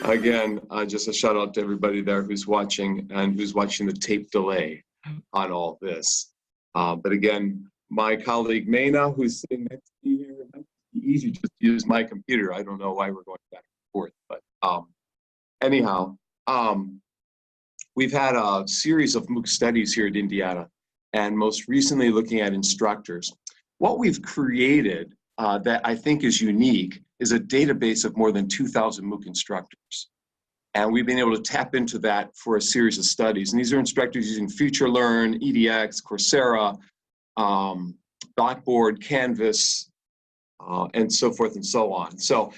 Again, just a shout out to everybody there who's watching and who's watching the tape delay on all this. But again, my colleague Meina, who's sitting next to me here, it's easy just to use my computer. I don't know why we're going back and forth, but anyhow, we've had a series of MOOC studies here at Indiana, and most recently looking at instructors. What we've created that I think is unique is a database of more than 2,000 MOOC instructors. And we've been able to tap into that for a series of studies. And these are instructors using FutureLearn, EDX, Coursera, Blackboard, Canvas, and so forth and so on. So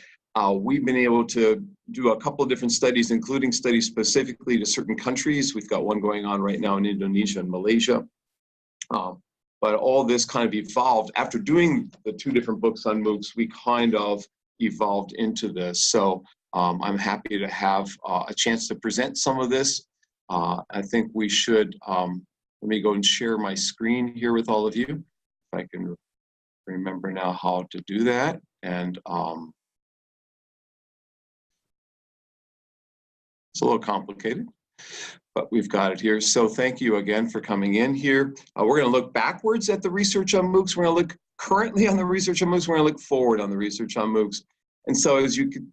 we've been able to do a couple of different studies, including studies specifically to certain countries. We've got one going on right now in Indonesia and Malaysia. But all this kind of evolved. After doing the 2 different books on MOOCs, we kind of evolved into this. So I'm happy to have a chance to present some of this. I think we should, let me go and share my screen here with all of you. If I can remember now how to do that. And it's a little complicated, but we've got it here. So thank you again for coming in here. We're going to look backwards at the research on MOOCs. We're going to look currently on the research on MOOCs. We're going to look forward on the research on MOOCs. And so as you can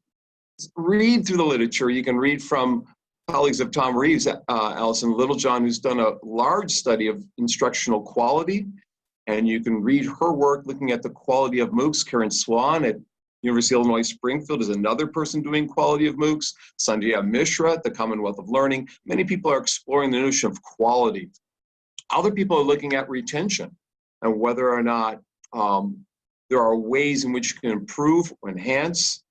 read through the literature, you can read from colleagues of Tom Reeves, Allison Littlejohn, who's done a large study of instructional quality. And you can read her work looking at the quality of MOOCs. Karen Swan at University of Illinois Springfield is another person doing quality of MOOCs. Sanjaya Mishra at the Commonwealth of Learning. Many people are exploring the notion of quality. Other people are looking at retention and whether or not there are ways in which you can improve or enhance,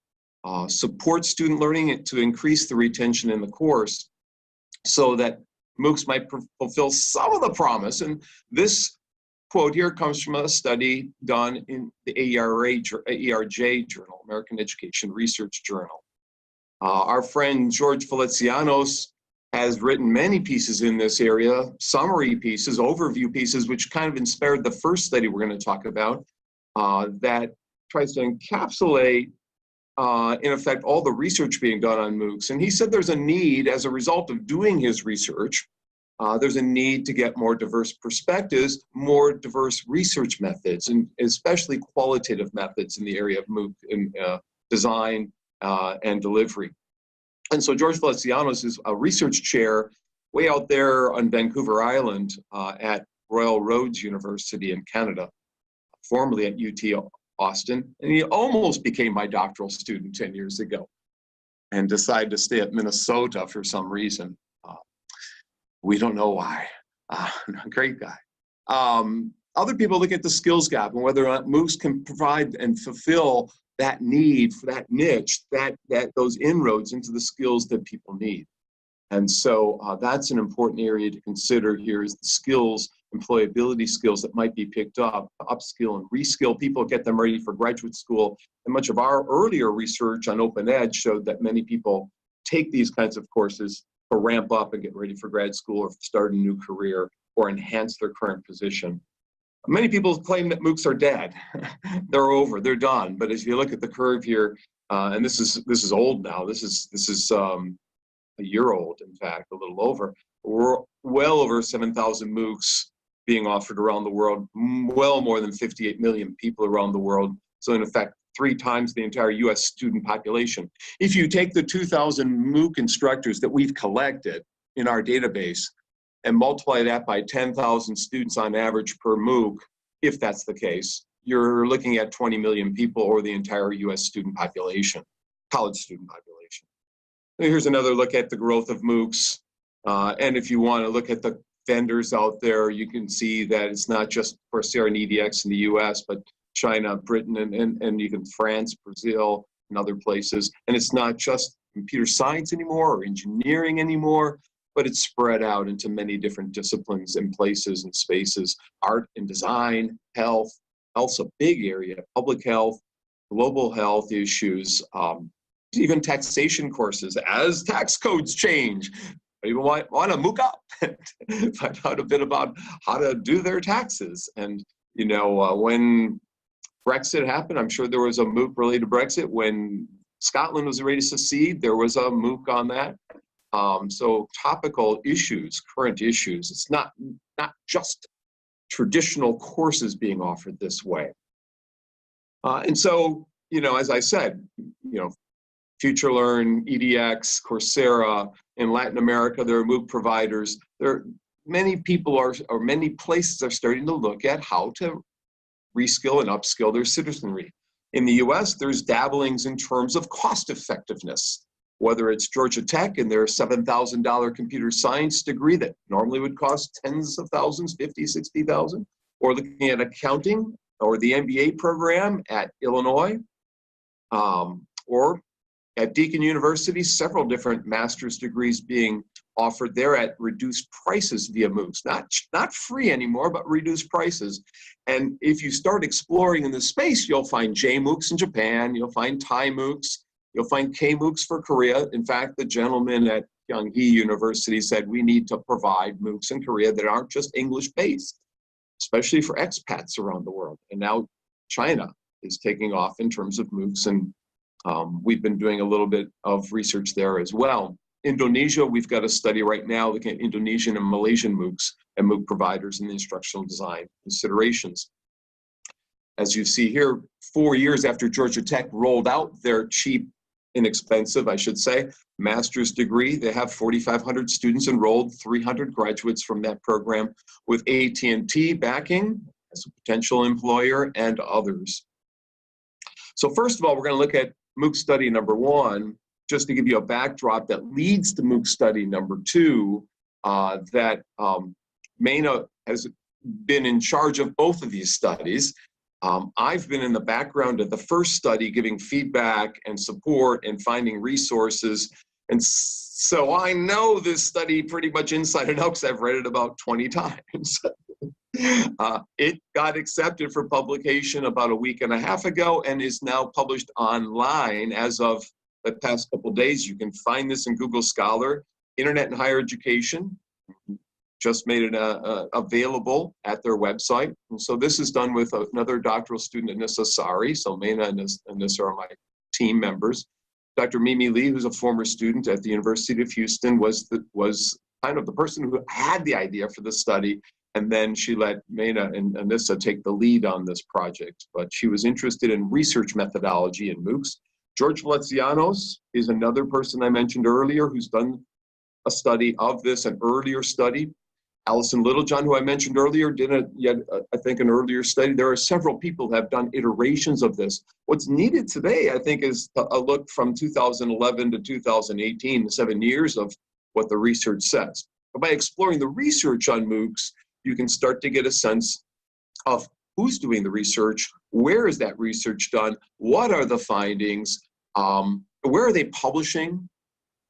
support student learning to increase the retention in the course so that MOOCs might fulfill some of the promise. And this quote here comes from a study done in the AERJ Journal, American Education Research Journal. Our friend George Felicianos has written many pieces in this area, summary pieces, overview pieces, which kind of inspired the first study we're going to talk about that tries to encapsulate, in effect, all the research being done on MOOCs. And he said there's a need, as a result of doing his research, there's a need to get more diverse perspectives, more diverse research methods, and especially qualitative methods in the area of MOOC design and delivery. And so George Felicianos is a research chair way out there on Vancouver Island at Royal Roads University in Canada, formerly at UT Austin. And he almost became my doctoral student 10 years ago and decided to stay at Minnesota for some reason. We don't know why. Great guy. Other people look at the skills gap and whether or not MOOCs can provide and fulfill that need for that niche, those inroads into the skills that people need. And so that's an important area to consider here is the skills, employability skills that might be picked up, upskill and reskill people, get them ready for graduate school. And much of our earlier research on Open Ed showed that many people take these kinds of courses to ramp up and get ready for grad school or start a new career or enhance their current position. Many people claim that MOOCs are dead. They're over, they're done. But as you look at the curve here, and this is old now, this is a year old, in fact, a little over. We're well over 7,000 MOOCs being offered around the world, well more than 58 million people around the world. So in effect, 3 times the entire US student population. If you take the 2,000 MOOC instructors that we've collected in our database and multiply that by 10,000 students on average per MOOC, if that's the case, you're looking at 20 million people or the entire US student population, college student population. And here's another look at the growth of MOOCs. And if you want to look at the vendors out there, you can see that it's not just Coursera and EDX in the US, but China, Britain, and even France, Brazil, and other places. And it's not just computer science anymore or engineering anymore, but it's spread out into many different disciplines and places and spaces. Art and design, health. Health's a big area, public health, global health issues, even taxation courses as tax codes change. People want to MOOC up and find out a bit about how to do their taxes. And, when Brexit happened, I'm sure there was a MOOC related to Brexit when Scotland was ready to secede. There was a MOOC on that. So topical issues, current issues. It's not just traditional courses being offered this way. And so, as I said, FutureLearn, EDX, Coursera, in Latin America, there are MOOC providers. Many people or many places are starting to look at how to reskill and upskill their citizenry. In the US, there's dabblings in terms of cost effectiveness, whether it's Georgia Tech and their $7,000 computer science degree that normally would cost tens of thousands, 50, 60,000, or looking at accounting or the MBA program at Illinois, or at Deakin University, several different master's degrees being offered there at reduced prices via MOOCs. Not free anymore, but reduced prices. And if you start exploring in this space, you'll find JMOOCs in Japan, you'll find Thai MOOCs, you'll find KMOOCs for Korea. In fact, the gentleman at Kyunghee University said we need to provide MOOCs in Korea that aren't just English-based, especially for expats around the world. And now China is taking off in terms of MOOCs, and we've been doing a little bit of research there as well. Indonesia, we've got a study right now looking at Indonesian and Malaysian MOOCs and MOOC providers in the instructional design considerations. As you see here, 4 years after Georgia Tech rolled out their cheap, inexpensive, I should say, master's degree, they have 4,500 students enrolled, 300 graduates from that program, with AT&T backing as a potential employer and others. So first of all, we're going to look at MOOC study number 1, just to give you a backdrop that leads to MOOC study number 2, that Meina has been in charge of both of these studies. I've been in the background of the first study, giving feedback and support and finding resources. And so I know this study pretty much inside and out because I've read it about 20 times. It got accepted for publication about a week and a half ago and is now published online as of the past couple days. You can find this in Google Scholar. Internet and Higher Education just made it available at their website. And so this is done with another doctoral student, Anissa Sari. So Meina and Anissa are my team members. Dr. Mimi Lee, who's a former student at the University of Houston, was kind of the person who had the idea for the study. And then she let Meina and Anissa take the lead on this project. But she was interested in research methodology in MOOCs. George Valencianos is another person I mentioned earlier who's done a study of this, an earlier study. Allison Littlejohn, who I mentioned earlier, did I think an earlier study. There are several people who have done iterations of this. What's needed today, I think, is a look from 2011 to 2018, 7 years of what the research says. But by exploring the research on MOOCs, you can start to get a sense of who's doing the research, where is that research done, what are the findings, where are they publishing.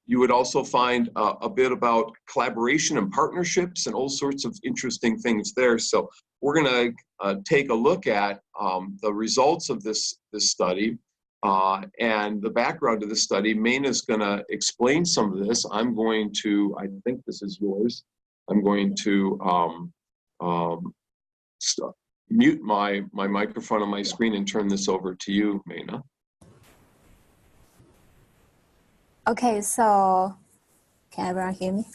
You would also find a bit about collaboration and partnerships and all sorts of interesting things there. So we're going to take a look at the results of this study and the background of the study. Meina is going to explain some of this. I'm going to, I think this is yours. I'm going to mute my microphone on my screen and turn this over to you, Meina. Okay, so can everyone hear me?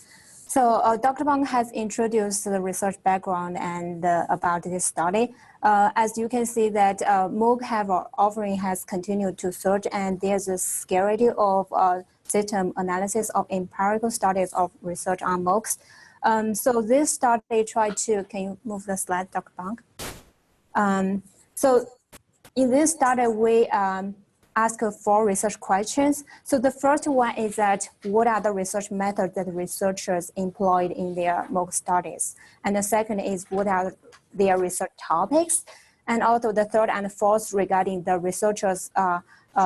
So Dr. Bonk has introduced the research background and about this study. As you can see that MOOC offering has continued to surge, and there's a scarcity of system analysis of empirical studies of research on MOOCs. So this study tried to, can you move the slide, Dr. Bonk? So in this study, we ask 4 research questions. So the first one is that what are the research methods that researchers employed in their MOOC studies? And the second is what are their research topics? And also the third and fourth regarding the researchers'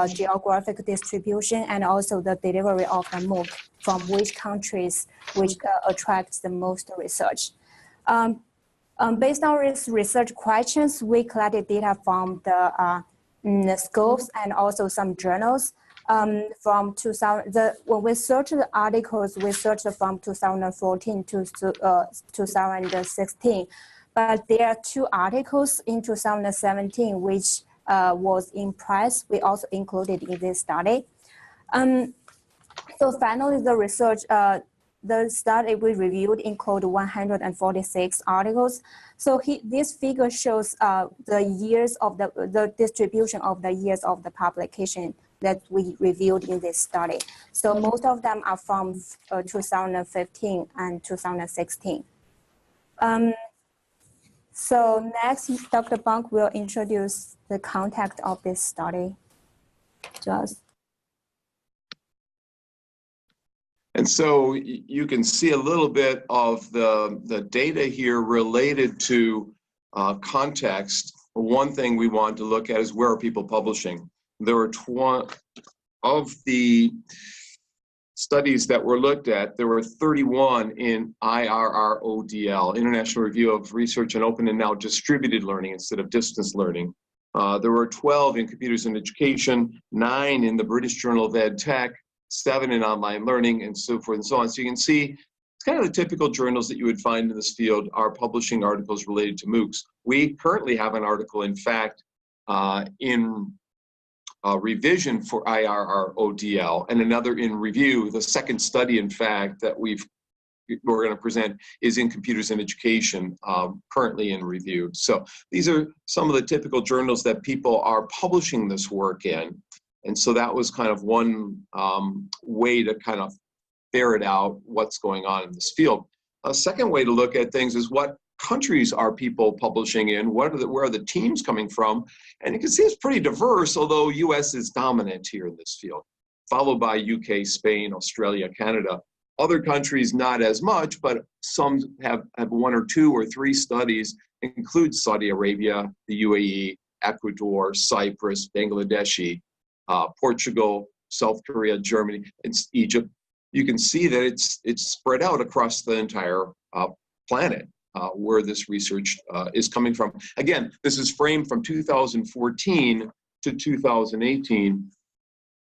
geographic distribution and also the delivery of the MOOC from which countries which attracts the most research. Based on these research questions, we collected data from the scopes and also some journals from 2000. When we searched the articles, we searched from 2014 to 2016. But there are 2 articles in 2017 which was in press. We also included in this study. So finally, the research, the study we reviewed included 146 articles. So this figure shows the years of the distribution of the years of the publication that we reviewed in this study. So most of them are from 2015 and 2016. So next, Dr. Bonk will introduce the context of this study to us. And so you can see a little bit of the data here related to context. One thing we want to look at is where are people publishing. There were of the studies that were looked at, there were 31 in IRRODL, International Review of Research in Open and Now Distributed Learning instead of distance learning. There were 12 in Computers in Education, 9 in the British Journal of Ed Tech, 7 in Online Learning, and so forth and so on. So you can see it's kind of the typical journals that you would find in this field are publishing articles related to MOOCs. We currently have an article, in fact, in revision for IRRODL, and another in review. The second study, in fact, that we're going to present is in Computers in Education, currently in review. So these are some of the typical journals that people are publishing this work in. And so that was kind of one way to kind of ferret out what's going on in this field. A second way to look at things is what countries are people publishing in, where are the teams coming from? And you can see it's pretty diverse, although US is dominant here in this field, followed by UK, Spain, Australia, Canada. Other countries not as much, but some have 1 or 2 or 3 studies, include Saudi Arabia, the UAE, Ecuador, Cyprus, Bangladeshi, Portugal, South Korea, Germany, it's Egypt. You can see that it's spread out across the entire planet where this research is coming from. Again, this is framed from 2014 to 2018.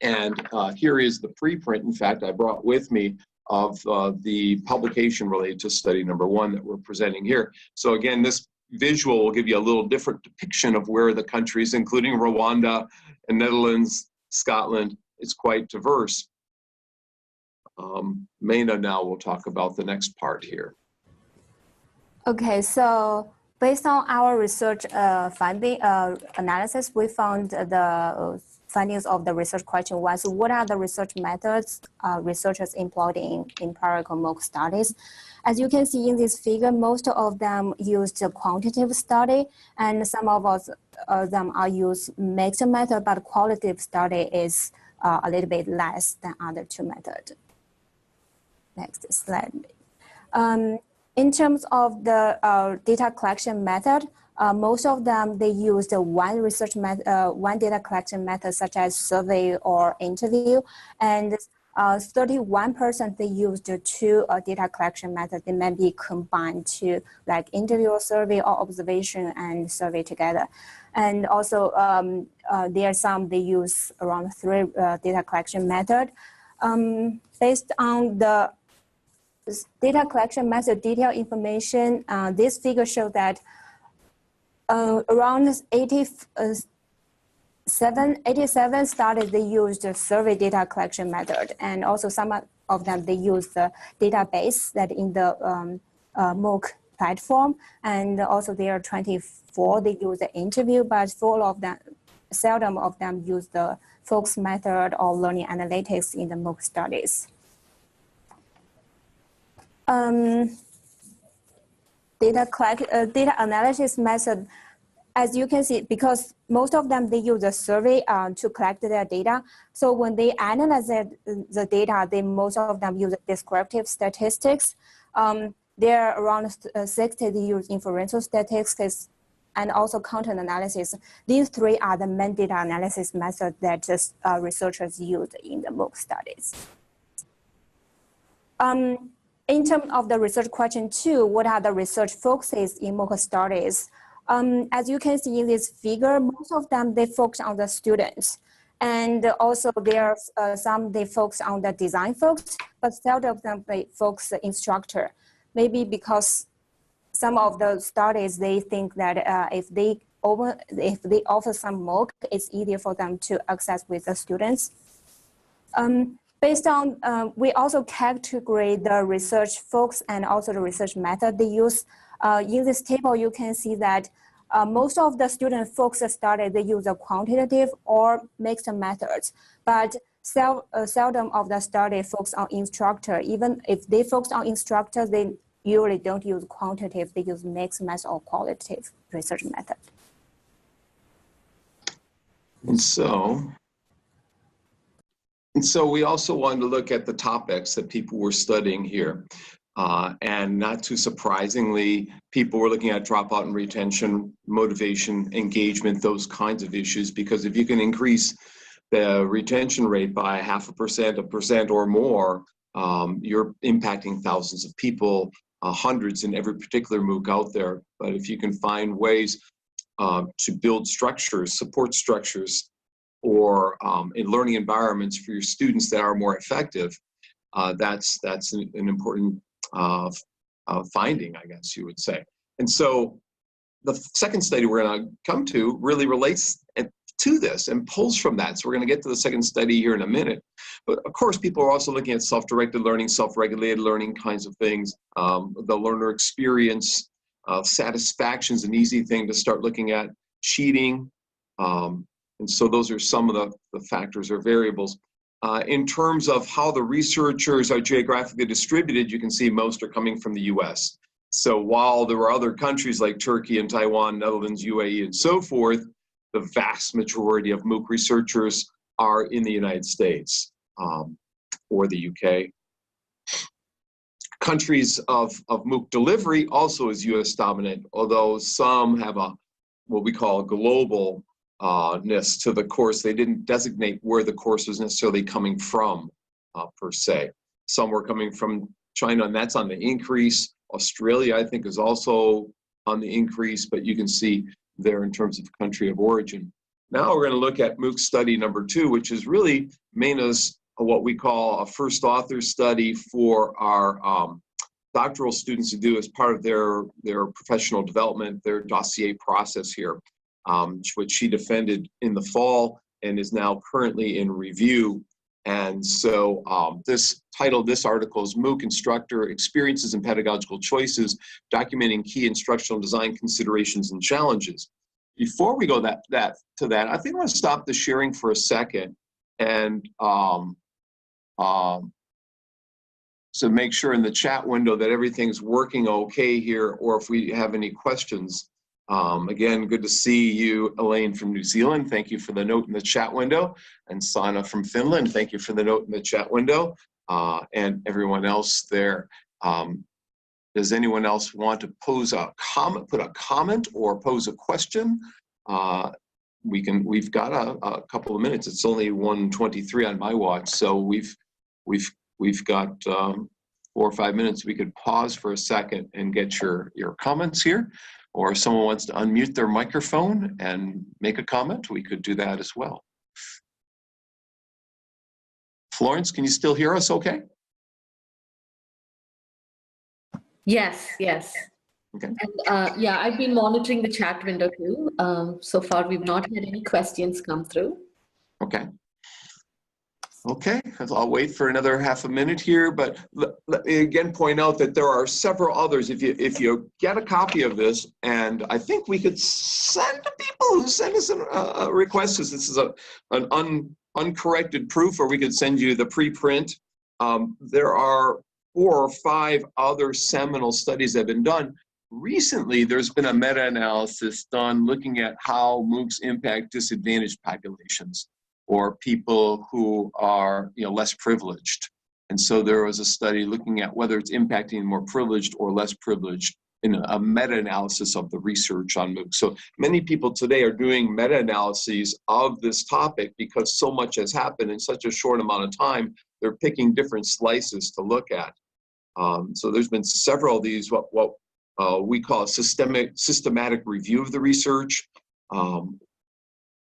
And here is the preprint, in fact, I brought with me of the publication related to study number 1 that we're presenting here. So again, this visual will give you a little different depiction of where the countries, including Rwanda and Netherlands, Scotland, is quite diverse. Meina now will talk about the next part here. Okay, so based on our research analysis, we found the findings of the research question 1. So what are the research methods researchers employed in empirical MOOC studies? As you can see in this figure, most of them used a quantitative study, and some of them are used mixed method, but qualitative study is a little bit less than other 2 methods. Next slide. In terms of the data collection method, most of them, they used one data collection method, such as survey or interview, and 31% they used 2 data collection methods. They may be combined to like interview or survey or observation and survey together. And also there are some they use around 3 data collection method. Based on the data collection method detailed information, this figure shows that around 87 studies, they used the survey data collection method, and also some of them, they used the database that in the MOOC platform, and also there are 24, they use the interview, but seldom of them use the Fox method or learning analytics in the MOOC studies. Data analysis method, as you can see, because most of them, they use a survey to collect their data. So when they analyze the data, most of them use descriptive statistics. There are around 60, they use inferential statistics and also content analysis. These 3 are the main data analysis methods that researchers use in the MOOC studies. In terms of the research question 2, what are the research focuses in MOOC studies? As you can see in this figure, most of them, they focus on the students. And also there are some, they focus on the design folks, but seldom of them, they focus the instructor. Maybe because some of the studies, they think that if they offer some MOOC, it's easier for them to access with the students. Based on, we also categorize the research folks and also the research method they use. In this table, you can see that most of the student focused study, they use a quantitative or mixed methods, but seldom of the study focus on instructor. Even if they focus on instructor, they usually don't use quantitative, they use mixed method or qualitative research method. And so we also wanted to look at the topics that people were studying here. And not too surprisingly, people were looking at dropout and retention, motivation, engagement, those kinds of issues, because if you can increase the retention rate by 0.5%, 1% or more, you're impacting thousands of people, hundreds in every particular MOOC out there. But if you can find ways to build structures, support structures, or in learning environments for your students that are more effective, that's an important finding, I guess you would say. And so the second study we're going to come to really relates to this and pulls from that. So we're going to get to the second study here in a minute. But of course, people are also looking at self-directed learning, self-regulated learning kinds of things. The learner experience, satisfaction is an easy thing to start looking at, cheating. And so those are some of the factors or variables. In terms of how the researchers are geographically distributed, you can see most are coming from the US. So while there were other countries like Turkey and Taiwan, Netherlands, UAE, and so forth, the vast majority of MOOC researchers are in the United States or the UK. Countries of MOOC delivery also is US dominant, although some have what we call a global ness to the course. They didn't designate where the course was necessarily coming from per se. Some were coming from China, and that's on the increase. Australia, I think, is also on the increase, but you can see there in terms of country of origin. Now we're going to look at MOOC study number 2, which is really Meina's what we call a first author study for our doctoral students to do as part of their professional development, their dossier process here, which she defended in the fall and is now currently in review. And so this article is MOOC Instructor Experiences and Pedagogical Choices, Documenting Key Instructional Design Considerations and Challenges. Before we go to that, I think I'm going to stop the sharing for a second and so make sure in the chat window that everything's working okay here, or if we have any questions. Again, good to see you, Elaine from New Zealand. Thank you for the note in the chat window. And Sana from Finland, thank you for the note in the chat window. And everyone else there. Does anyone else want to pose a comment, put a comment or pose a question? We've got a couple of minutes. It's only 1:23 on my watch, so we've got 4 or 5 minutes. We could pause for a second and get your comments here. Or if someone wants to unmute their microphone and make a comment, we could do that as well. Florence, can you still hear us okay? Yes. Okay. And yeah, I've been monitoring the chat window too. So far, we've not had any questions come through. Okay. Okay, I'll wait for another half a minute here, but let me again point out that there are several others. If you get a copy of this, and I think we could send to people who send us a request, because this is an uncorrected proof, or we could send you the preprint. There are 4 or 5 other seminal studies that have been done. Recently, there's been a meta-analysis done looking at how MOOCs impact disadvantaged populations, or people who are less privileged. And so there was a study looking at whether it's impacting more privileged or less privileged in a meta-analysis of the research on MOOCs. So many people today are doing meta-analyses of this topic because so much has happened in such a short amount of time. They're picking different slices to look at. So there's been several of these, what we call a systematic review of the research.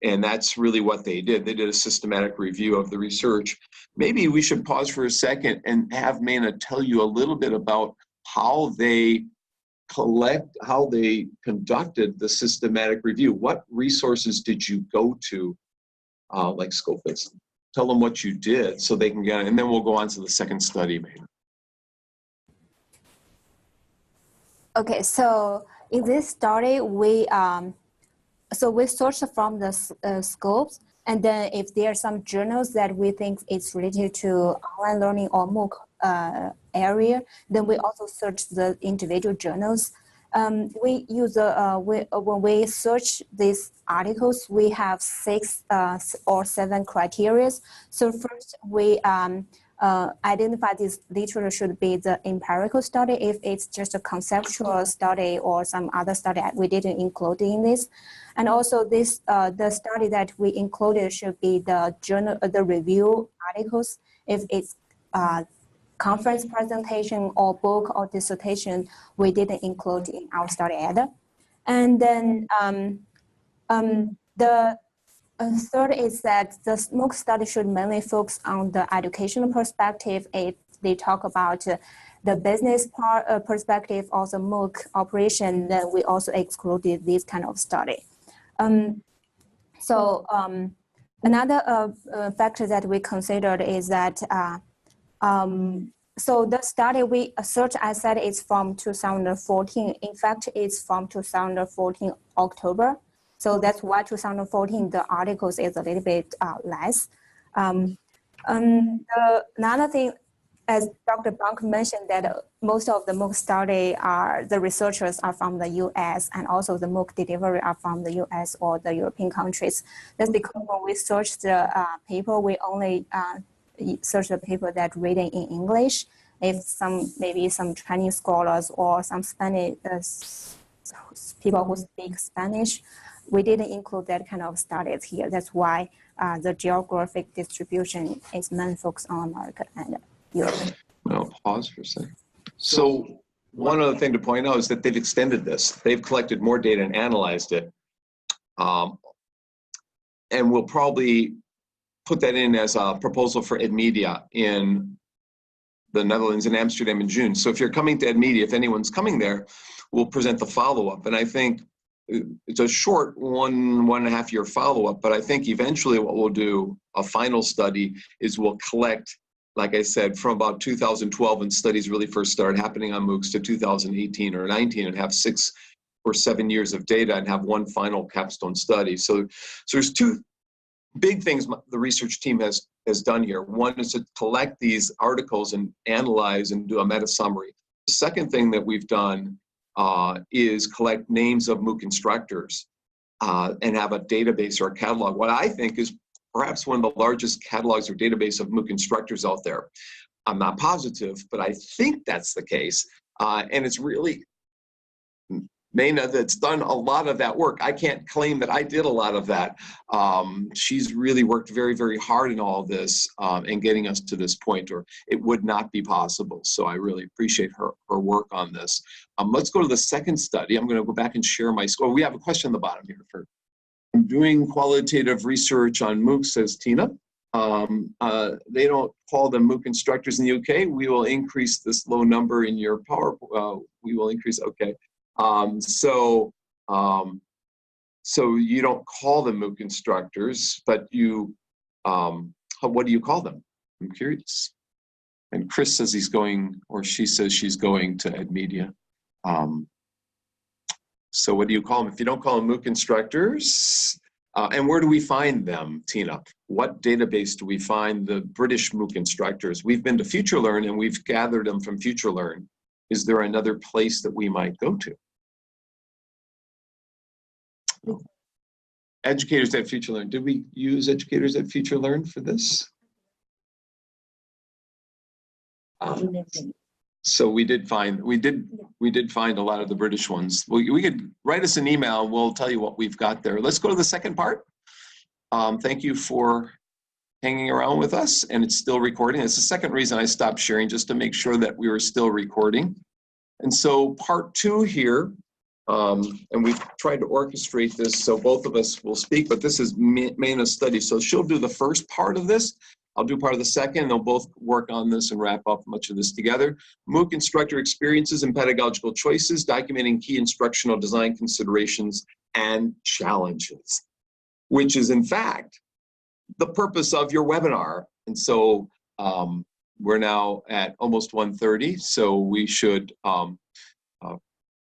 And that's really what they did. They did a systematic review of the research. Maybe we should pause for a second and have Meina tell you a little bit about how they conducted the systematic review. What resources did you go to, like Scopus? tell them what you did so they can get it, and then we'll go on to the second study, Meina. Okay, so in this study, we searched from the scopes, and then if there are some journals that we think it's related to online learning or MOOC area, then we also search the individual journals. We use when we search these articles, we have 6 or 7 criteria. So first, we identify this literature should be the empirical study. If it's just a conceptual study or some other study, we didn't include in this. And also this, the study that we included should be the journal, the review articles. If it's conference presentation or book or dissertation, we didn't include in our study either. And then the third is that the MOOC study should mainly focus on the educational perspective. If they talk about the business perspective of the MOOC operation, then we also excluded this kind of study. Another factor that we considered is that so the study we search, I said, is from 2014. In fact, it's from 2014 October. So that's why 2014, the articles is a little bit less. Another thing, as Dr. Bonk mentioned, that most of the MOOC study the researchers are from the US, and also the MOOC delivery are from the US or the European countries. That's because when we search the paper, we only search the paper that written in English. If maybe some Chinese scholars or some Spanish people who speak Spanish, we didn't include that kind of studies here. That's why the geographic distribution is mainly focused on America and Europe. Well, pause for a second. So one other thing to point out is that they've extended this. They've collected more data and analyzed it. And we'll probably put that in as a proposal for EdMedia in the Netherlands in Amsterdam in June. So if you're coming to EdMedia, if anyone's coming there, we'll present the follow-up. And I think it's a short 1.5 year follow-up, but I think eventually what we'll do, a final study, is we'll collect, like I said, from about 2012 when studies really first started happening on MOOCs to 2018 or 19 and have 6 or 7 years of data and have one final capstone study. So there's 2 big things the research team has done here. One is to collect these articles and analyze and do a meta summary. The second thing that we've done is collect names of MOOC instructors and have a database or a catalog. What I think is perhaps one of the largest catalogs or database of MOOC instructors out there. I'm not positive, but I think that's the case. And it's really Meina that's done a lot of that work. I can't claim that I did a lot of that. She's really worked very, very hard in all of this and getting us to this point, or it would not be possible. So I really appreciate her work on this. Let's go to the second study. I'm going to go back and share my score. We have a question at the bottom here. I'm doing qualitative research on MOOCs, says Tina. They don't call them MOOC instructors in the UK. We will increase this low number in your power. We will increase, okay. So you don't call them MOOC instructors, but you, what do you call them? I'm curious. And Chris says he's going, or she says she's going to EdMedia. So what do you call them? If you don't call them MOOC instructors, and where do we find them, Tina? What database do we find the British MOOC instructors? We've been to FutureLearn and we've gathered them from FutureLearn. Is there another place that we might go to? Educators at FutureLearn. Did we use educators at FutureLearn for this? So we did find a lot of the British ones. We could write us an email and we'll tell you what we've got there. Let's go to the second part. Thank you for hanging around with us, and it's still recording. It's the second reason I stopped sharing, just to make sure that we were still recording. And so part 2 here, and we've tried to orchestrate this so both of us will speak, but this is Meina's study. So she'll do the first part of this. I'll do part of the second, and they'll both work on this and wrap up much of this together. MOOC instructor experiences and pedagogical choices, documenting key instructional design considerations and challenges, which is in fact the purpose of your webinar. And so we're now at almost 1:30, so we should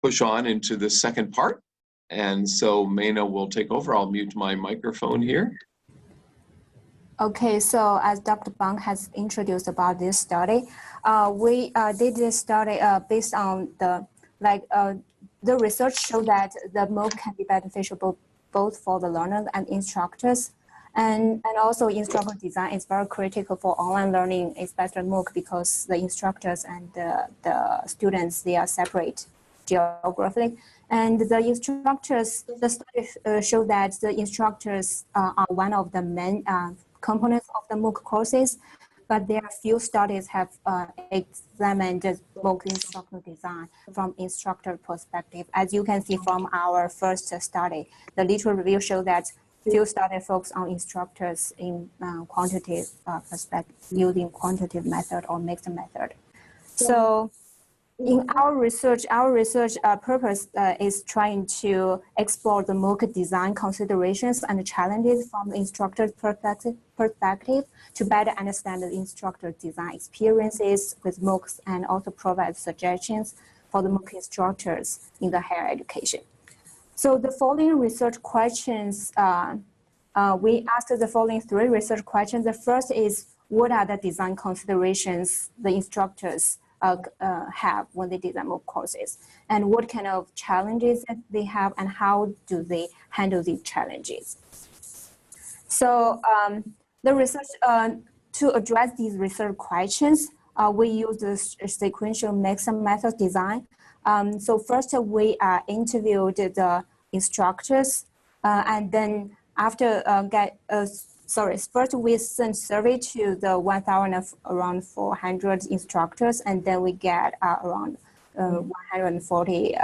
push on into the second part. And so Meina will take over. I'll mute my microphone here. Okay, so as Dr. Bonk has introduced about this study, we did this study based on the research showed that the MOOC can be beneficial both for the learners and instructors. And also instructor design is very critical for online learning, especially MOOC, because the instructors and the students, they are separate geographically. And the instructors, the study showed that the instructors are one of the main components of the MOOC courses, but there are few studies have examined the MOOC instructional design from instructor perspective. As you can see from our first study, the literature review showed that few studies focus on instructors in quantitative perspective, using quantitative method or mixed method. So in our research purpose is trying to explore the MOOC design considerations and challenges from the instructor's perspective to better understand the instructor design experiences with MOOCs and also provide suggestions for the MOOC instructors in the higher education. So the following research questions, we asked the following 3 research questions. The first is, what are the design considerations the instructors have when they design MOOC courses, and what kind of challenges that they have, and how do they handle these challenges? So the research, to address these research questions, we use the sequential mixed method design. So first we interviewed the instructors, and then after first we sent survey to the 1,000 400 instructors, and then we get around 140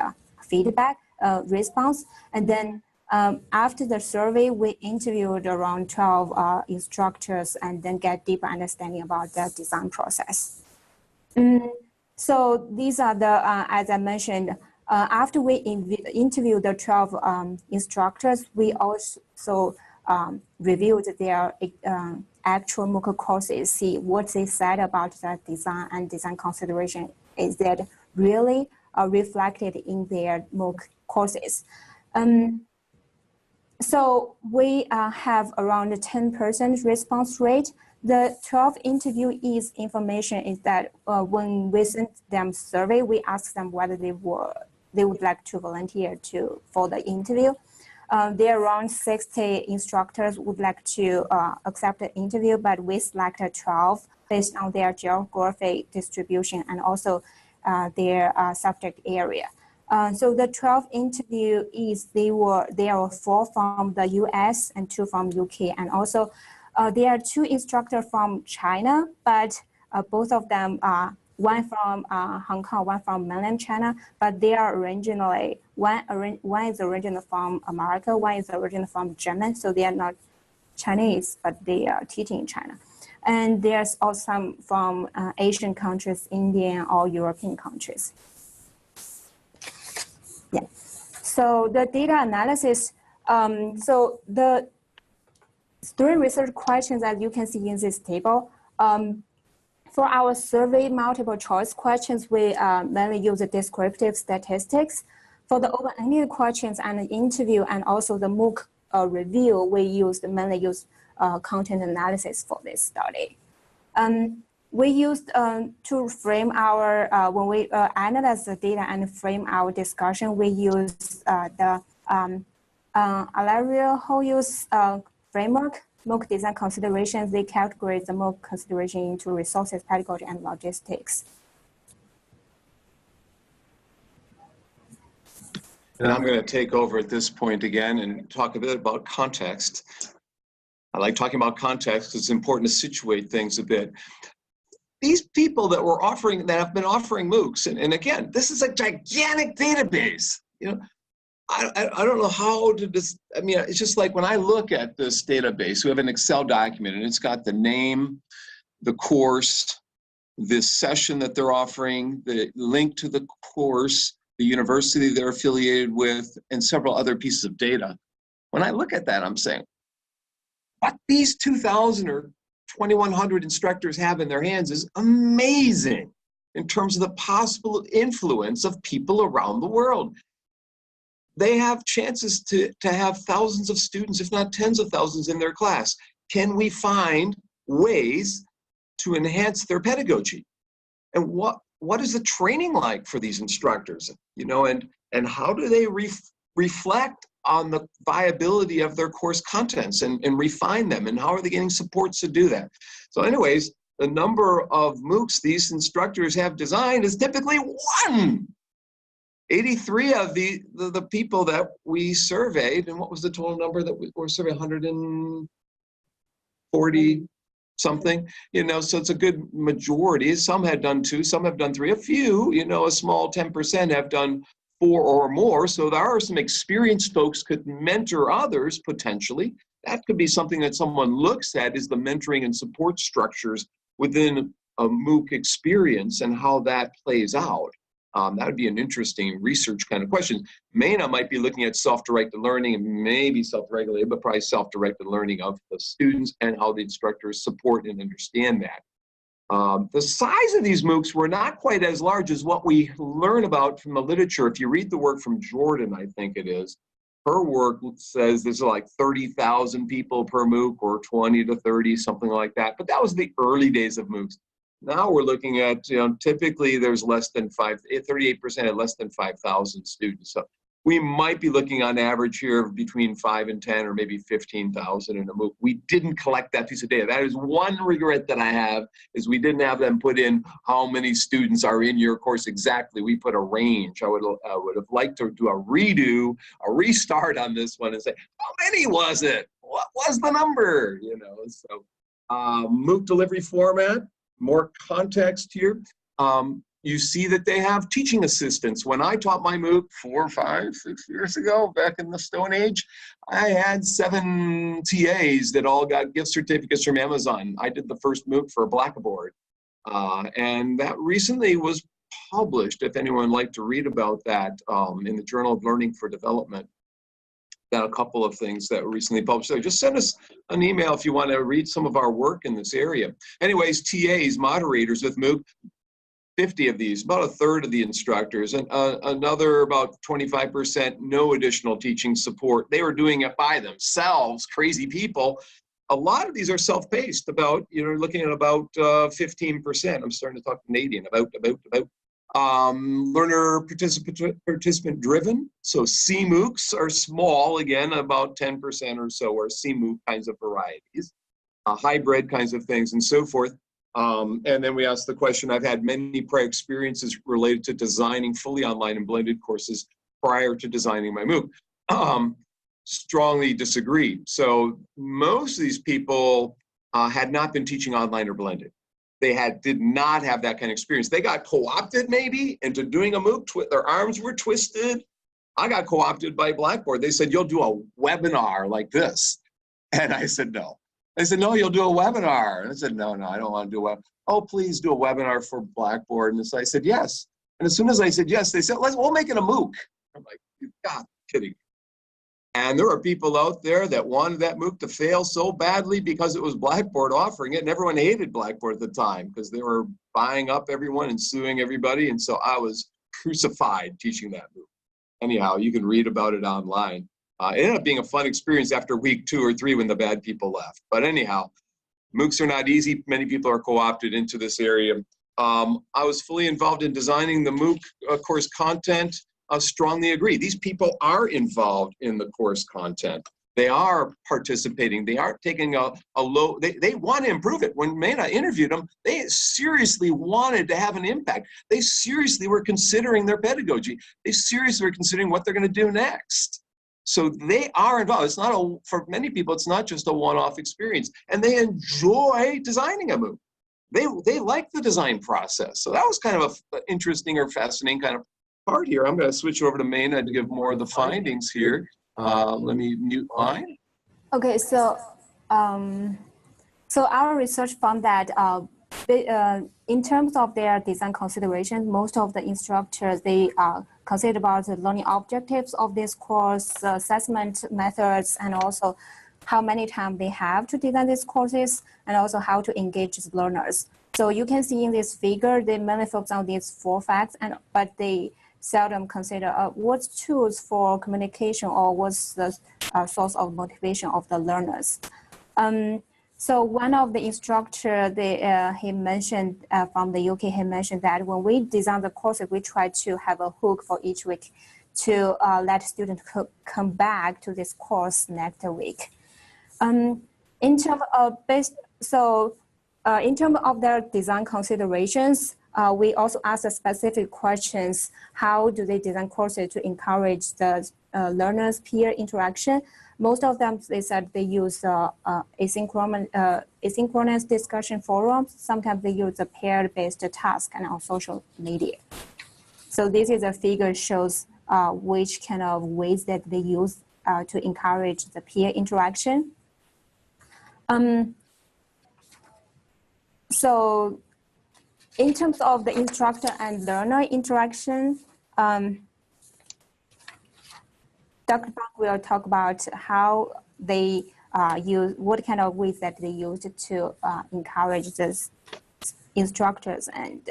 feedback response. And then after the survey, we interviewed around 12 instructors and then get deeper understanding about the design process. So these are the, as I mentioned, after we interviewed the 12 instructors, we also reviewed their actual MOOC courses, see what they said about the design and design consideration. Is that really reflected in their MOOC courses? So we have around a 10% response rate. The 12 interviewees information is that when we sent them survey, we asked them whether they would like to volunteer for the interview. There are around 60 instructors would like to accept the interview, but we selected 12 based on their geographic distribution and also their subject area. So the 12 interviewees, there were 4 from the US and 2 from UK, and also there are 2 instructors from China, but both of them are one from Hong Kong, one from mainland China, but they are originally, one is originally from America, one is originally from Germany, so they are not Chinese, but they are teaching in China. And there's also some from Asian countries, Indian or European countries. Yeah, so the data analysis, so the 3 research questions that you can see in this table, for our survey multiple choice questions, we mainly use the descriptive statistics. For the open-ended questions and the interview and also the MOOC review, we mainly use content analysis for this study. We used to frame our, when we analyze the data and frame our discussion, we use the Alaria whole use framework. MOOC design considerations, they categorize the MOOC consideration into resources, pedagogy, and logistics. And I'm going to take over at this point again and talk a bit about context. I like talking about context because it's important to situate things a bit. These people that have been offering MOOCs, and again, this is a gigantic database. You know, I don't know how to I mean, it's just like when I look at this database, we have an Excel document and it's got the name, the course, this session that they're offering, the link to the course, the university they're affiliated with, and several other pieces of data. When I look at that, I'm saying, What these 2,000 or 2,100 instructors have in their hands is amazing in terms of the possible influence of people around the world. They have chances to have thousands of students, if not tens of thousands, in their class. Can we find ways to enhance their pedagogy? And what is the training like for these instructors? You know, and how do they reflect on the viability of their course contents and refine them? And how are they getting supports to do that? So anyways, the number of MOOCs these instructors have designed is typically 1. 83 of the people that we surveyed, and what was the total number that we were surveyed? 140 something, you know, so it's a good majority. Some had done 2, some have done 3. A few, you know, a small 10% have done 4 or more. So there are some experienced folks could mentor others potentially. That could be something that someone looks at, is the mentoring and support structures within a MOOC experience and how that plays out. That would be an interesting research kind of question. Meina might be looking at self-directed learning and maybe self-regulated, but probably self-directed learning of the students and how the instructors support and understand that. The size of these MOOCs were not quite as large as what we learn about from the literature. If you read the work from Jordan, I think it is, her work says there's like 30,000 people per MOOC or 20 to 30, something like that. But that was the early days of MOOCs. Now we're looking at, you know, typically there's less than 38% at less than 5,000 students. So we might be looking on average here of between 5 and 10 or maybe 15,000 in a MOOC. We didn't collect that piece of data. That is one regret that I have, is we didn't have them put in how many students are in your course exactly. We put a range. I would have liked to do a restart on this one and say, how many was it? What was the number? You know, so MOOC delivery format. More context here. You see that they have teaching assistants. When I taught my MOOC 4, 5, 6 years ago, back in the Stone Age, I had 7 TAs that all got gift certificates from Amazon. I did the first MOOC for Blackboard. And that recently was published, if anyone would like to read about that, in the Journal of Learning for Development. Got a couple of things that were recently published. So just send us an email if you want to read some of our work in this area. Anyways, TAs, moderators with MOOC, 50 of these, about a third of the instructors, and another about 25%, no additional teaching support. They were doing it by themselves, crazy people. A lot of these are self-paced, about, you know, looking at about 15%. I'm starting to talk Canadian, about. Learner participant driven. So CMOOCs are small, again, about 10% or so are CMOOC kinds of varieties, hybrid kinds of things and so forth. And then we asked the question, I've had many prior experiences related to designing fully online and blended courses prior to designing my MOOC. Strongly disagree. So most of these people had not been teaching online or blended. They did not have that kind of experience. They got co-opted maybe into doing a MOOC. Their arms were twisted. I got co-opted by Blackboard. They said, you'll do a webinar like this. And I said, no. They said, no, you'll do a webinar. And I said, no, I don't want to do a webinar. Oh, please do a webinar for Blackboard. And so I said, yes. And as soon as I said yes, they said, we'll make it a MOOC. I'm like, you've got kidding. And there are people out there that wanted that MOOC to fail so badly because it was Blackboard offering it, and everyone hated Blackboard at the time because they were buying up everyone and suing everybody. And so I was crucified teaching that MOOC. Anyhow, you can read about it online. It ended up being a fun experience after week 2 or 3 when the bad people left. But anyhow, MOOCs are not easy. Many people are co-opted into this area. I was fully involved in designing the MOOC course content. Strongly agree. These people are involved in the course content. They are participating. They aren't taking a low, they want to improve it. When Meina interviewed them, they seriously wanted to have an impact. They seriously were considering their pedagogy. They seriously were considering what they're going to do next. So they are involved. It's not for many people, it's not just a one-off experience. And they enjoy designing a MOOC. They like the design process. So that was kind of an interesting or fascinating kind of part here. I'm going to switch over to Meina to give more of the findings here. Let me mute mine. Okay, so our research found that in terms of their design considerations, most of the instructors, they consider about the learning objectives of this course, assessment methods, and also how many time they have to design these courses, and also how to engage the learners. So you can see in this figure, they mainly focus on these 4 facts, but they seldom consider what's tools for communication or what's the source of motivation of the learners. So one of the instructor, he mentioned from the UK, he mentioned that when we design the courses, we try to have a hook for each week to let students come back to this course next week. In terms of in terms of their design considerations, we also ask the specific questions. How do they design courses to encourage the learners' peer interaction? Most of them, they said they use asynchronous discussion forums. Sometimes they use a peer-based task and on social media. So this is a figure shows which kind of ways that they use to encourage the peer interaction. So in terms of the instructor and learner interaction, Dr. Bonk will talk about how they what kind of ways that they use to encourage these instructors. And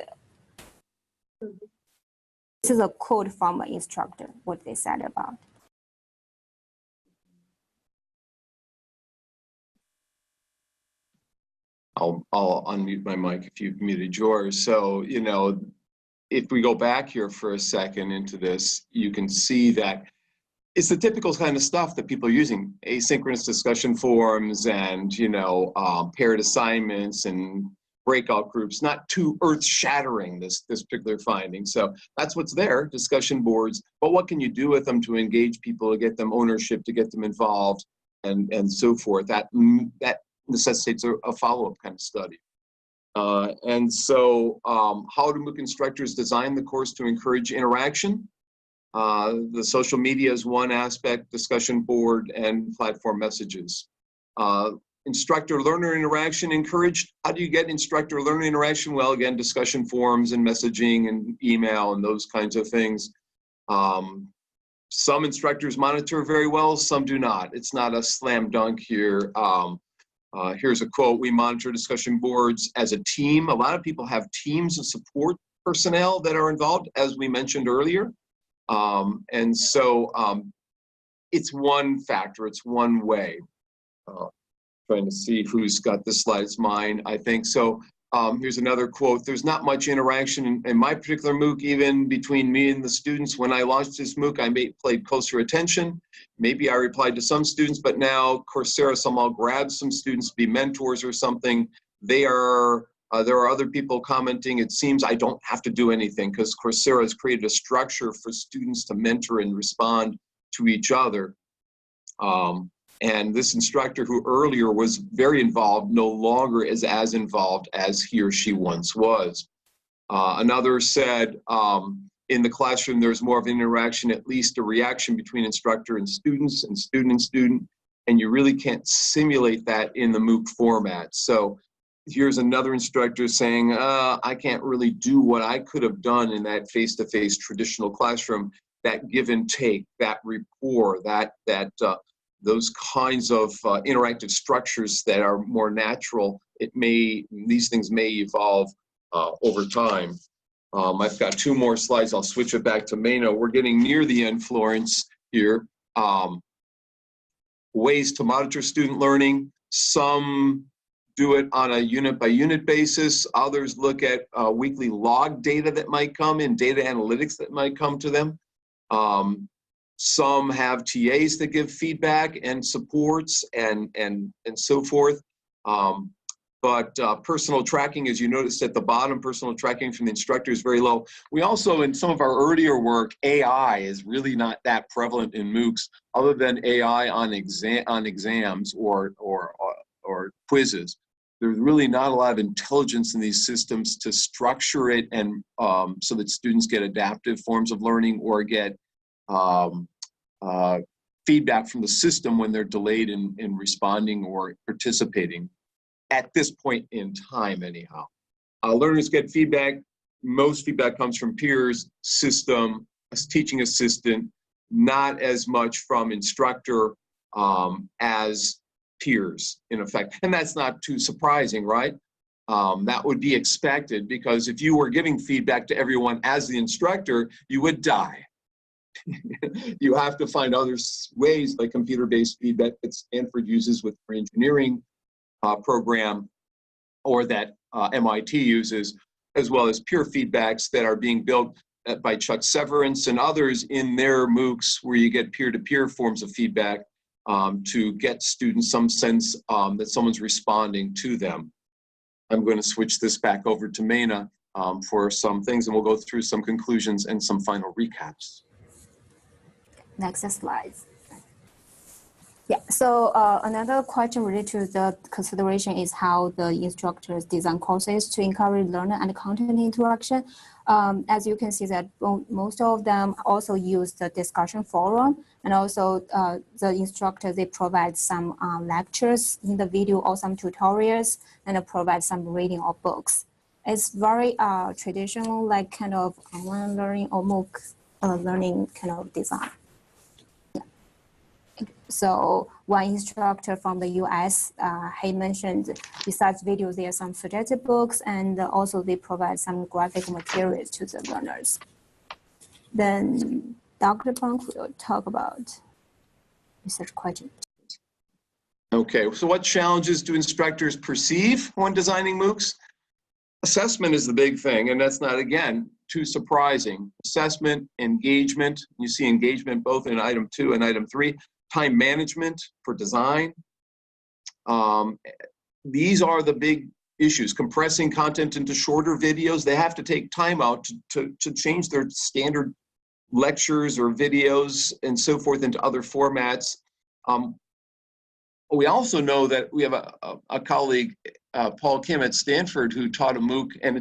this is a quote from an instructor, what they said about. I'll unmute my mic if you've muted yours. So, you know, if we go back here for a second into this, you can see that it's the typical kind of stuff that people are using: asynchronous discussion forums and, you know, paired assignments and breakout groups. Not too earth-shattering, this particular finding. So that's what's there, discussion boards. But what can you do with them to engage people, to get them ownership, to get them involved, and so forth? That necessitates a follow-up kind of study. And so how do MOOC instructors design the course to encourage interaction? The social media is one aspect, discussion board and platform messages. Instructor-learner interaction encouraged. How do you get instructor-learner interaction? Well, again, discussion forums and messaging and email and those kinds of things. Some instructors monitor very well, some do not. It's not a slam dunk here. Here's a quote: "We monitor discussion boards as a team." A lot of people have teams of support personnel that are involved, as we mentioned earlier. And so it's one factor, it's one way. Trying to see who's got this slide. It's mine, I think. So here's another quote: "There's not much interaction in my particular MOOC, even between me and the students. When I launched this MOOC, I paid closer attention. Maybe I replied to some students, but now Coursera somehow grabs some students to be mentors or something. There are other people commenting, it seems I don't have to do anything because Coursera has created a structure for students to mentor and respond to each other." And this instructor, who earlier was very involved, no longer is as involved as he or she once was. Another said, in the classroom, there's more of an interaction, at least a reaction between instructor and students and student, and you really can't simulate that in the MOOC format. So here's another instructor saying, I can't really do what I could have done in that face-to-face traditional classroom, that give and take, that rapport, those kinds of interactive structures that are more natural. These things may evolve over time. I've got 2 more slides. I'll switch it back to Meina. We're getting near the end, Florence, here. Ways to monitor student learning. Some do it on a unit-by-unit basis. Others look at weekly log data that might come in, data analytics that might come to them. Some have TAs that give feedback and supports and so forth. But personal tracking, as you noticed at the bottom, personal tracking from the instructor is very low. We also, in some of our earlier work, AI is really not that prevalent in MOOCs, other than AI on exams or quizzes. There's really not a lot of intelligence in these systems to structure it and so that students get adaptive forms of learning or get feedback from the system when they're delayed in responding or participating at this point in time anyhow. Learners get feedback. Most feedback comes from peers, system, a teaching assistant, not as much from instructor as peers, in effect. And that's not too surprising, right? That would be expected, because if you were giving feedback to everyone as the instructor, you would die. You have to find other ways, like computer-based feedback that Stanford uses with their engineering program, or that MIT uses, as well as peer feedbacks that are being built by Chuck Severance and others in their MOOCs, where you get peer-to-peer forms of feedback to get students some sense that someone's responding to them. I'm going to switch this back over to Meina for some things, and we'll go through some conclusions and some final recaps. Next slide. Yeah, so another question related to the consideration is how the instructors design courses to encourage learner and content interaction. As you can see that most of them also use the discussion forum, and also the instructors, they provide some lectures in the video or some tutorials, and provide some reading of books. It's very traditional, like kind of online learning or MOOC learning kind of design. So one instructor from the US, he mentioned besides videos, there are some suggested books, and also they provide some graphic materials to the learners. Then Dr. Bonk will talk about research questions. Okay, so what challenges do instructors perceive when designing MOOCs? Assessment is the big thing, and that's not, again, too surprising. Assessment, engagement, you see engagement both in item 2 and item 3. Time management for design. These are the big issues. Compressing content into shorter videos. They have to take time out to change their standard lectures or videos and so forth into other formats. We also know that we have a colleague, Paul Kim at Stanford, who taught a MOOC, and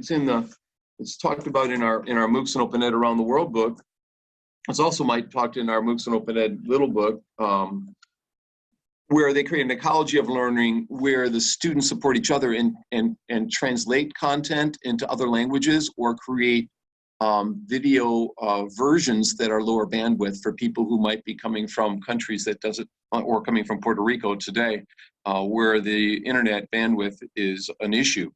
it's talked about in our MOOCs and Open Ed Around the World book. It's also talked in our MOOCs and Open Ed little book, where they create an ecology of learning where the students support each other and translate content into other languages, or create video versions that are lower bandwidth for people who might be coming from countries that doesn't, or coming from Puerto Rico today, where the internet bandwidth is an issue.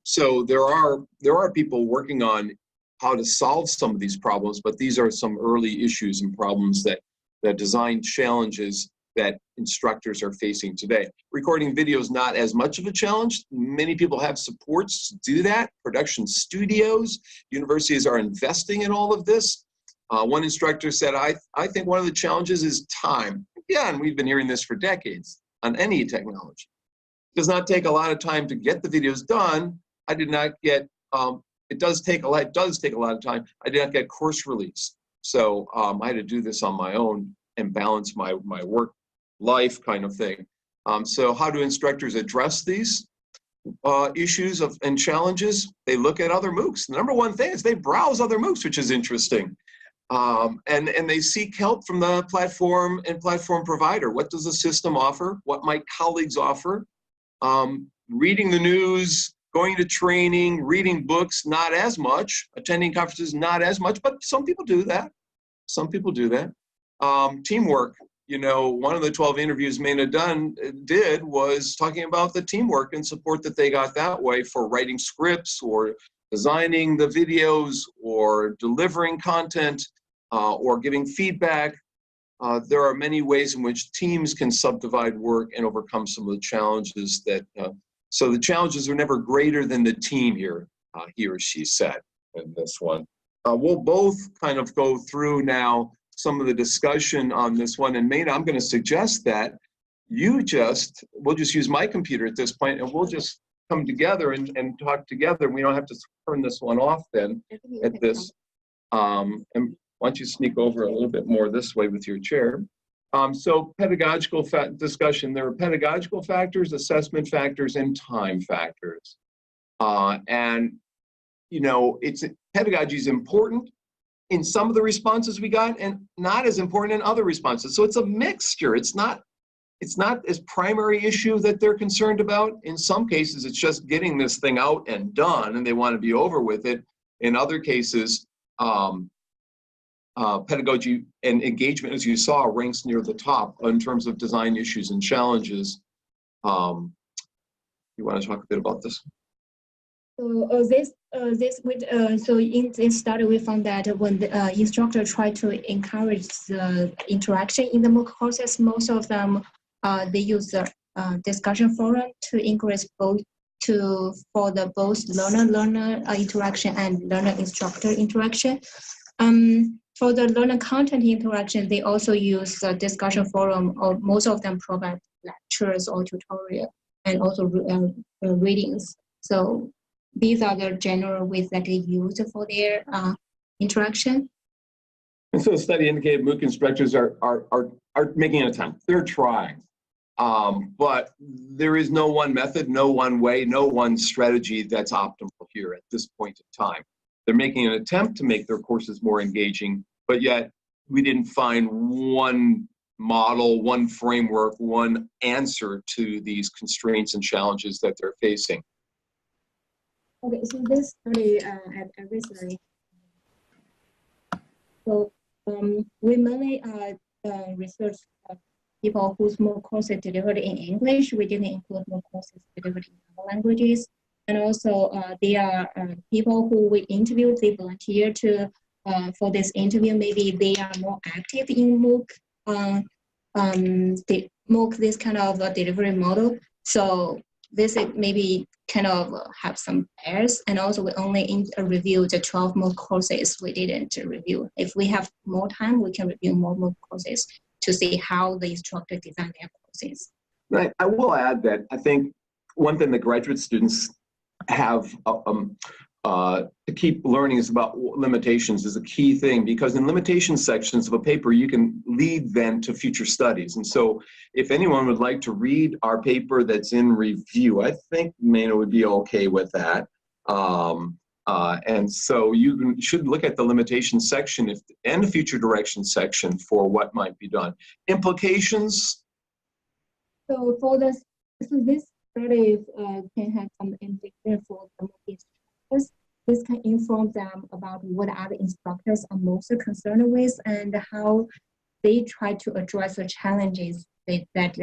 So there are people working on how to solve some of these problems, but these are some early issues and problems that design challenges that instructors are facing today. Recording video is not as much of a challenge. Many people have supports to do that. Production studios, universities are investing in all of this. One instructor said, I think one of the challenges is time. Yeah, and we've been hearing this for decades on any technology. It does not take a lot of time to get the videos done. I did not get, it does take a lot of time. I did not get course release. So I had to do this on my own and balance my work life kind of thing. So how do instructors address these issues and challenges? They look at other MOOCs. The number one thing is they browse other MOOCs, which is interesting. And they seek help from the platform and platform provider. What does the system offer? What might colleagues offer? Reading the news, going to training, reading books, not as much. Attending conferences, not as much, but some people do that. Some people do that. Teamwork. You know, one of the 12 interviews Meina did was talking about the teamwork and support that they got that way for writing scripts or designing the videos or delivering content or giving feedback. There are many ways in which teams can subdivide work and overcome some of the challenges that, so the challenges are never greater than the team here, he or she said in this one. We'll both kind of go through now some of the discussion on this one. And Meina, I'm going to suggest that we'll just use my computer at this point, and we'll just come together and talk together. We don't have to turn this one off then at this. And why don't you sneak over a little bit more this way with your chair. So pedagogical discussion, there are pedagogical factors, assessment factors, and time factors. And, you know, pedagogy is important in some of the responses we got and not as important in other responses. So it's a mixture. It's not as primary issue that they're concerned about. In some cases, it's just getting this thing out and done and they want to be over with it. In other cases, pedagogy and engagement, as you saw, ranks near the top in terms of design issues and challenges. You want to talk a bit about this? So so in this study, we found that when the instructor tried to encourage the interaction in the MOOC courses, most of them they use the discussion forum to increase both for the both learner interaction and learner instructor interaction. For the learner content interaction, they also use the discussion forum, or most of them provide lectures or tutorial and also readings. So these are the general ways that they use for their interaction. And so the study indicated MOOC instructors are making an attempt. They're trying. But there is no one method, no one way, no one strategy that's optimal here at this point in time. They're making an attempt to make their courses more engaging, but yet we didn't find one model, one framework, one answer to these constraints and challenges that they're facing. Okay, so this study at every. So we mainly research people whose MOOC courses delivered in English. We didn't include MOOC courses delivered in other languages. And also they are people who we interviewed, they volunteer to for this interview. Maybe they are more active in MOOC, the MOOC, this kind of delivery model. So this maybe kind of have some errors. And also we only reviewed the 12 MOOC courses. We didn't review. If we have more time, we can review more MOOC courses to see how the instructor designed their courses. Right. I will add that I think one thing that graduate students have to keep learning is about limitations is a key thing, because in limitation sections of a paper, you can lead then to future studies. And so if anyone would like to read our paper that's in review, I think Meina would be okay with that. And so you should look at the limitation section and the future direction section for what might be done. Implications? So for this, this study can have some implications for the instructors. This can inform them about what other instructors are most concerned with and how they try to address the challenges that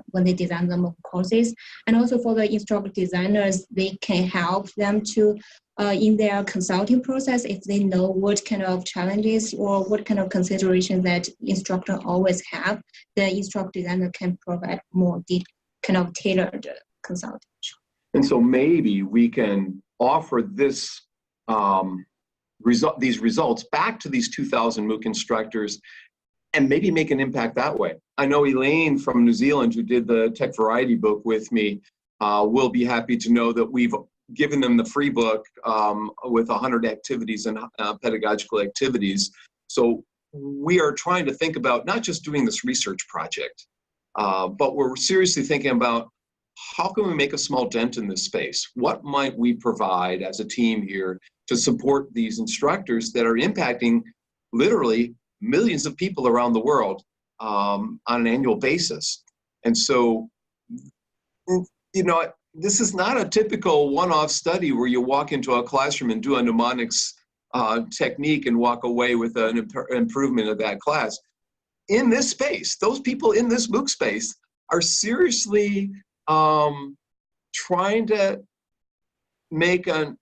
when they design the courses. And also for the instructor designers, they can help them to in their consulting process, if they know what kind of challenges or what kind of consideration that instructor always have, the instructor designer can provide more kind of tailored consultation. And so maybe we can offer this these results back to these 2,000 MOOC instructors and maybe make an impact that way. I know Elaine from New Zealand, who did the Tech Variety book with me, will be happy to know that we've given them the free book with 100 activities and pedagogical activities. So we are trying to think about not just doing this research project, but we're seriously thinking about how can we make a small dent in this space? What might we provide as a team here to support these instructors that are impacting literally millions of people around the world on an annual basis? And so, you know, this is not a typical one-off study where you walk into a classroom and do a mnemonics technique and walk away with an improvement of that class. In this space, those people in this MOOC space are seriously trying to make an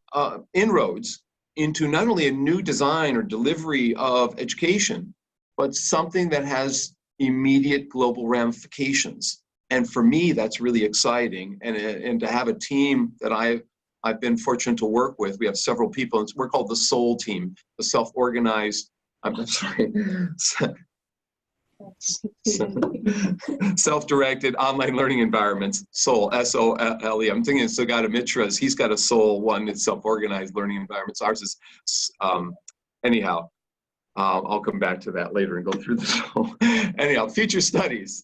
inroads into not only a new design or delivery of education, but something that has immediate global ramifications. And for me, that's really exciting. And to have a team that I've been fortunate to work with, we have several people, and we're called the SOUL team, the self-organized, I'm sorry, self-directed online learning environments, SOUL, S-O-L-E. I'm thinking of Sugata Mitra's, he's got a SOUL one, it's self-organized learning environments. Ours is, anyhow, I'll come back to that later and go through this. Anyhow, future studies.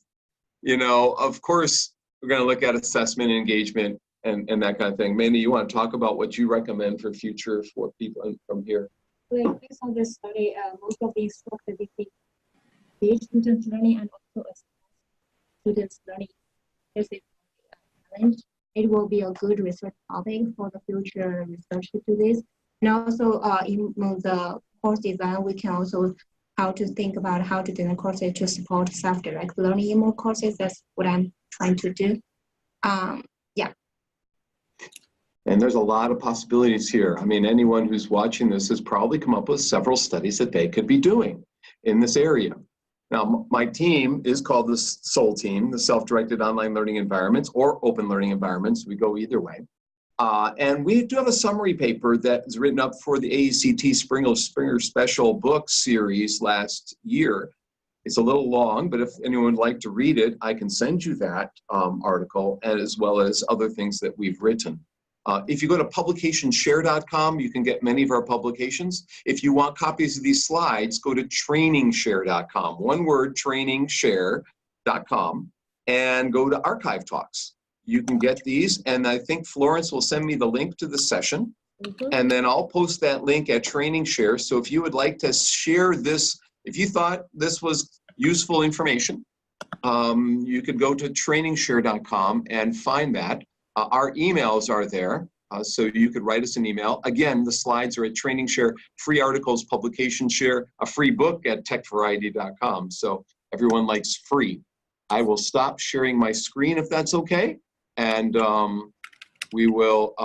You know, of course, we're going to look at assessment, engagement, and that kind of thing. Meina, you want to talk about what you recommend for future for people from here? Based on this study, most of the instructors engage students learning and also students learning. This is a challenge. It will be a good research topic for the future research to do this. And also in the course design, we can also how to think about how to design courses to support self-direct learning in MOOC courses. That's what I'm trying to do. Yeah. And there's a lot of possibilities here. I mean, anyone who's watching this has probably come up with several studies that they could be doing in this area. Now, my team is called the SOL team, the Self-Directed Online Learning Environments, or Open Learning Environments. We go either way. And we do have a summary paper that is written up for the AECT Springer Special Book Series last year. It's a little long, but if anyone would like to read it, I can send you that article, as well as other things that we've written. If you go to publicationshare.com, you can get many of our publications. If you want copies of these slides, go to trainingshare.com. One word, trainingshare.com, and go to Archive Talks. You can get these, and I think Florence will send me the link to the session, and then I'll post that link at TrainingShare. So if you would like to share this, if you thought this was useful information, you could go to trainingshare.com and find that. Our emails are there, so you could write us an email. Again, the slides are at TrainingShare, free articles, publication share, a free book at techvariety.com. So everyone likes free. I will stop sharing my screen if that's okay, and we will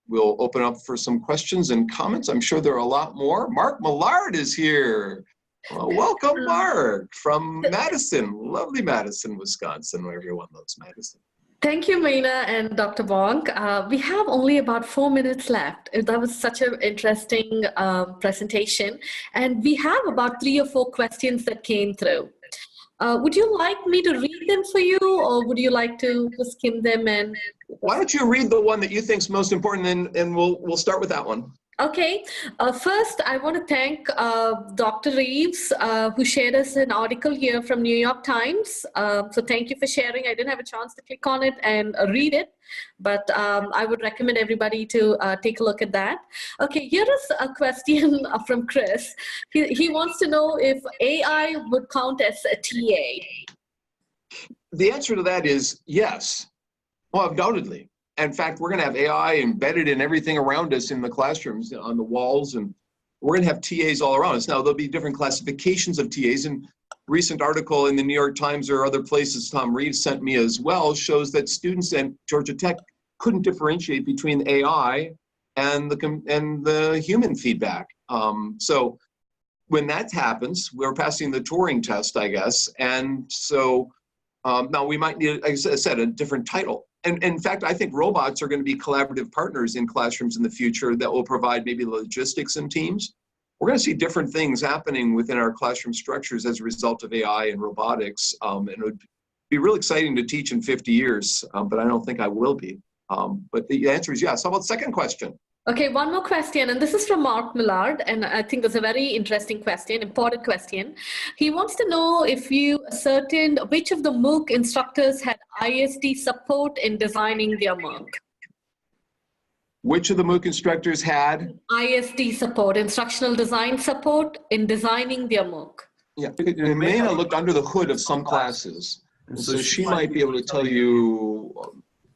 we'll open up for some questions and comments. I'm sure there are a lot more. Mark Millard is here. Well, welcome, Mark, from Madison, lovely Madison, Wisconsin, where everyone loves Madison. Thank you, Meina and Dr. Bonk. We have only about 4 minutes left. That was such an interesting presentation. And we have about 3 or 4 questions that came through. Would you like me to read them for you, or would you like to skim them? And why don't you read the one that you think is most important, and we'll start with that one. Okay. First, I want to thank Dr. Reeves, who shared us an article here from New York Times. So thank you for sharing. I didn't have a chance to click on it and read it, but I would recommend everybody to take a look at that. Okay, here is a question from Chris. He wants to know if AI would count as a TA. The answer to that is yes. Well, undoubtedly. In fact, we're going to have AI embedded in everything around us in the classrooms, on the walls, and we're going to have TAs all around us. Now, there'll be different classifications of TAs, and recent article in the New York Times or other places Tom Reed sent me as well shows that students at Georgia Tech couldn't differentiate between AI and the human feedback. So when that happens, we're passing the Turing test, I guess, and so now we might need, like I said, a different title. And in fact, I think robots are going to be collaborative partners in classrooms in the future that will provide maybe logistics and teams. We're going to see different things happening within our classroom structures as a result of AI and robotics. And it would be real exciting to teach in 50 years, but I don't think I will be. But the answer is yes. How about the second question? Okay, one more question, and this is from Mark Millard, and I think that's a very interesting question, important question. He wants to know if you ascertained which of the MOOC instructors had ISD support in designing their MOOC. Which of the MOOC instructors had? ISD support, instructional design support in designing their MOOC. Yeah, Meina looked under the hood of some classes, and so she might be able to tell you.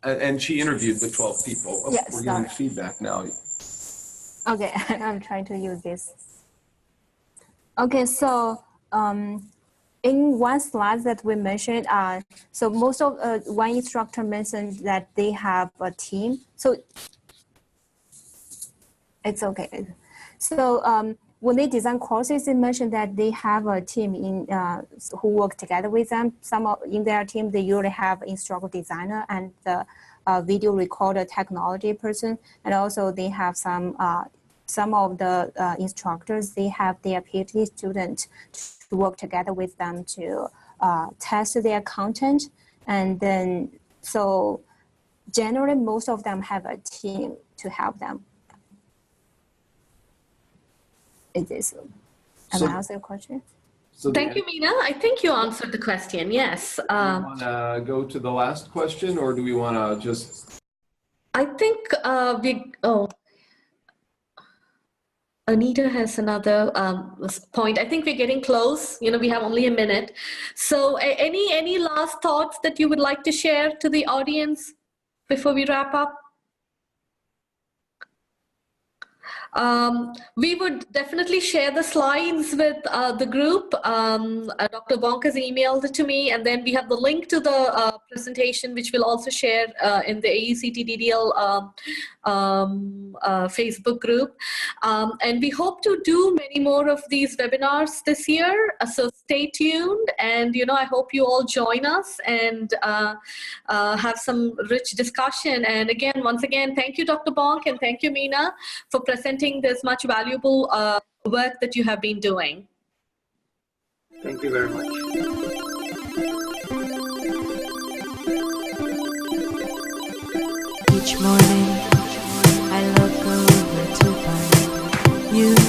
And she interviewed the 12 people. Oh, yes, we're getting feedback now. Okay, I'm trying to use this. Okay, so in one slide that we mentioned, so most of one instructor mentioned that they have a team. So it's okay. So when they design courses, they mentioned that they have a team in who work together with them. In their team, they usually have instructor designer and the video recorder technology person, and also they have some of the instructors. They have their PhD students to work together with them to test their content, and then so generally most of them have a team to help them. Am I answering your question? So thank you, Meina. I think you answered the question, yes. Do we want to go to the last question, or do we want to just... I think Anita has another point. I think we're getting close. You know, we have only a minute. So any last thoughts that you would like to share to the audience before we wrap up? We would definitely share the slides with the group. Dr. Bonk has emailed it to me, and then we have the link to the presentation, which we'll also share in the AECT DDL Facebook group. And we hope to do many more of these webinars this year, so stay tuned. And I hope you all join us and have some rich discussion. And again, once again, thank you, Dr. Bonk, and thank you, Meina, for presenting this much valuable work that you have been doing. Thank you very much. Each morning I look over to find you.